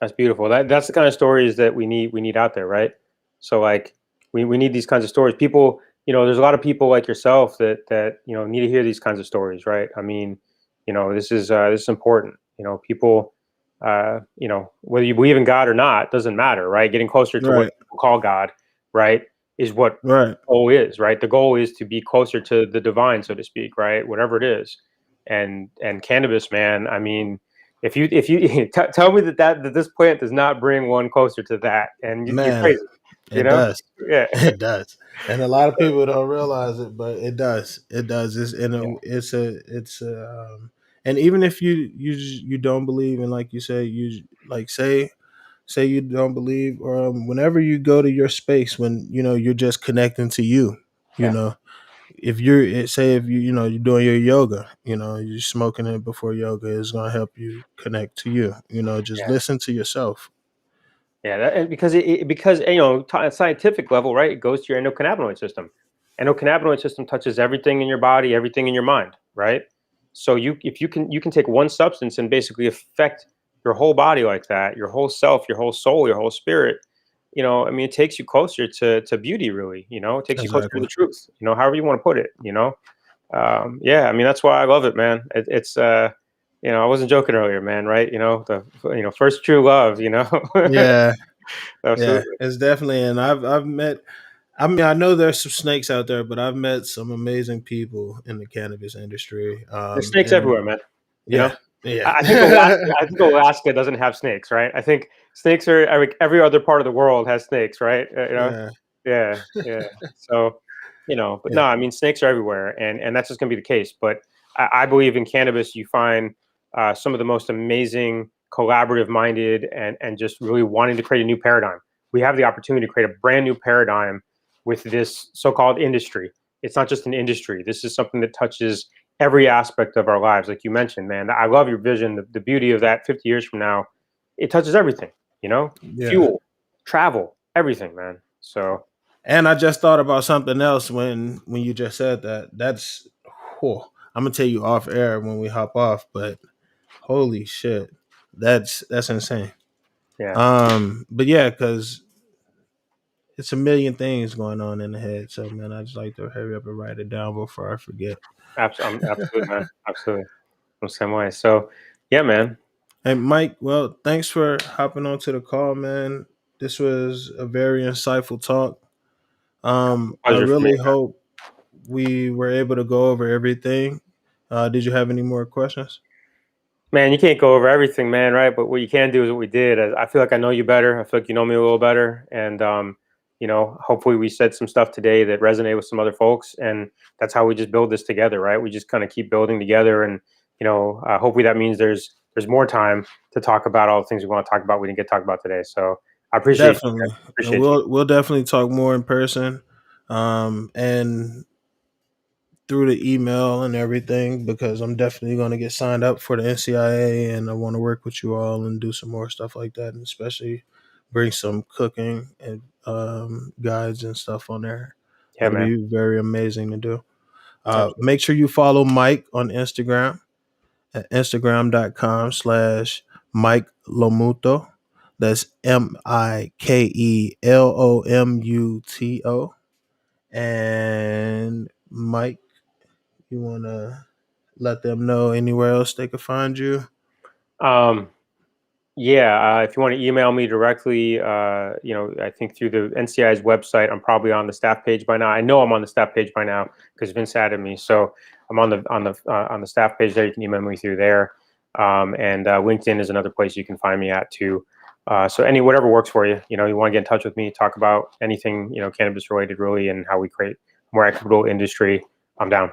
That's beautiful. That's the kind of stories that we need out there, right? So like we need these kinds of stories. People, there's a lot of people like yourself that need to hear these kinds of stories, right? I mean, this is important. People, whether you believe in God or not doesn't matter, right? Getting closer to what Right, people call God, right, is what right. the goal is, right? The goal is to be closer to the divine, so to speak, right? Whatever it is, and cannabis, man. I mean, if you tell me that this plant does not bring one closer to that, and you're Man, crazy, you it know? does. Yeah, It does. And a lot of people don't realize it, but it does. It does. And even if you don't believe, and like you say, you like say you don't believe, or whenever you go to your space, when you're just connecting to you, you yeah, know, if you're say if you're doing your yoga, you're smoking it before yoga is going to help you connect to you. Just yeah. listen to yourself. Yeah, and because at scientific level, right? It goes to your endocannabinoid system. Endocannabinoid system touches everything in your body, everything in your mind, right? So if you can take one substance and basically affect your whole body like that, your whole self, your whole soul, your whole spirit. I mean, it takes you closer to beauty, really. It takes you closer to Exactly. the truth. However you want to put it. Yeah, I mean, that's why I love it, man. It's I wasn't joking earlier, man, right? The first true love. Yeah. Yeah, Absolutely. it's definitely, and I've met. I mean, I know there's some snakes out there, but I've met some amazing people in the cannabis industry. There's snakes And everywhere, man. You yeah, know, yeah, I think Alaska doesn't have snakes, right? I think snakes are every other part of the world has snakes, right? yeah, Yeah, yeah. So, but yeah. no, I mean snakes are everywhere, and that's just gonna be the case. But I believe in cannabis, you find some of the most amazing, collaborative minded, and just really wanting to create a new paradigm. We have the opportunity to create a brand new paradigm with this so-called industry. It's not just an industry. This is something that touches every aspect of our lives. Like you mentioned, man, I love your vision. The beauty of that 50 years from now, it touches everything, Yeah. fuel, travel, everything, man. So, And I just thought about something else when you just said that. Whew, I'm gonna tell you off air when we hop off, but holy shit, that's insane. yeah, But yeah, because it's a million things going on in the head. So man, I just like to hurry up and write it down before I forget. absolutely, man. Absolutely. I'm the same way. So, yeah, man. Hey, Mike, well, thanks for hopping onto the call, man. This was a very insightful talk. I Pleasure for me. really hope we were able to go over everything. Did you have any more questions? Man, you can't go over everything, man, right? But what you can do is what we did. I feel like I know you better. I feel like you know me a little better, and hopefully we said some stuff today that resonate with some other folks, and that's how we just build this together, right? We just kind of keep building together, and hopefully that means there's there's more time to talk about all the things we want to talk about we didn't get to talk about today. So I appreciate you, man. Definitely. And Appreciate you. we'll definitely talk more in person. And through the email and everything, because I'm definitely going to get signed up for the NCIA, and I want to work with you all and do some more stuff like that, and especially bring some cooking and guides and stuff on there. Yeah, That'd man. be very amazing to do. Absolutely. Make sure you follow Mike on Instagram at instagram.com/Mike Lomuto. That's MikeLomuto. And Mike, you want to let them know anywhere else they could find you? Um, Yeah, if you want to email me directly, I think through the NCI's website, I'm probably on the staff page by now. I know I'm on the staff page by now because Vince added me. So I'm on the staff page there. You can email me through there, and LinkedIn is another place you can find me at too. So whatever works for you. You know, you want to get in touch with me, talk about anything cannabis related, really, and how we create a more equitable industry. I'm down.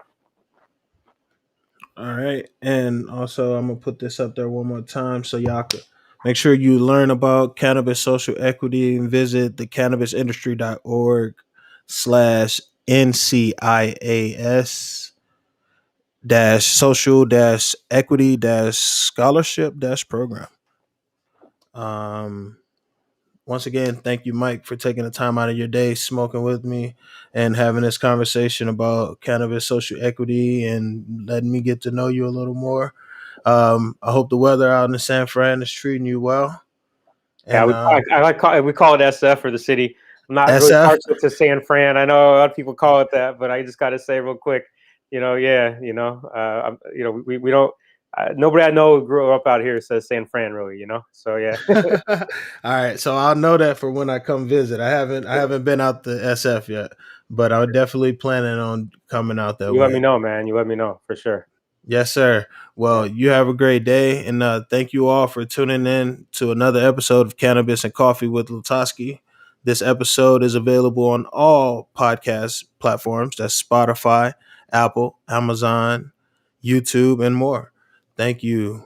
All right. And also, I'm going to put this up there one more time so y'all could make sure you learn about cannabis social equity and visit the cannabisindustry.org/NCIAS dash social dash equity dash scholarship dash program. Once again, thank you, Mike, for taking the time out of your day, smoking with me, and having this conversation about cannabis social equity and letting me get to know you a little more. I hope the weather out in San Fran is treating you well. Yeah, And we call it SF for the city. I'm not really SF. partial to San Fran. I know a lot of people call it that, but I just got to say real quick, we don't. Nobody I know who grew up out here says San Fran, really, So yeah, All right, so I'll know that for when I come visit. I haven't been out the SF yet, but I'm definitely planning on coming out that you let me way. know, man. You let me know for sure. Yes, sir. Yeah, Well, you have a great day, and thank you all for tuning in to another episode of Cannabis and Coffee with LaTosque. This episode is available on all podcast platforms. That's Spotify, Apple, Amazon, YouTube, and more. Thank you.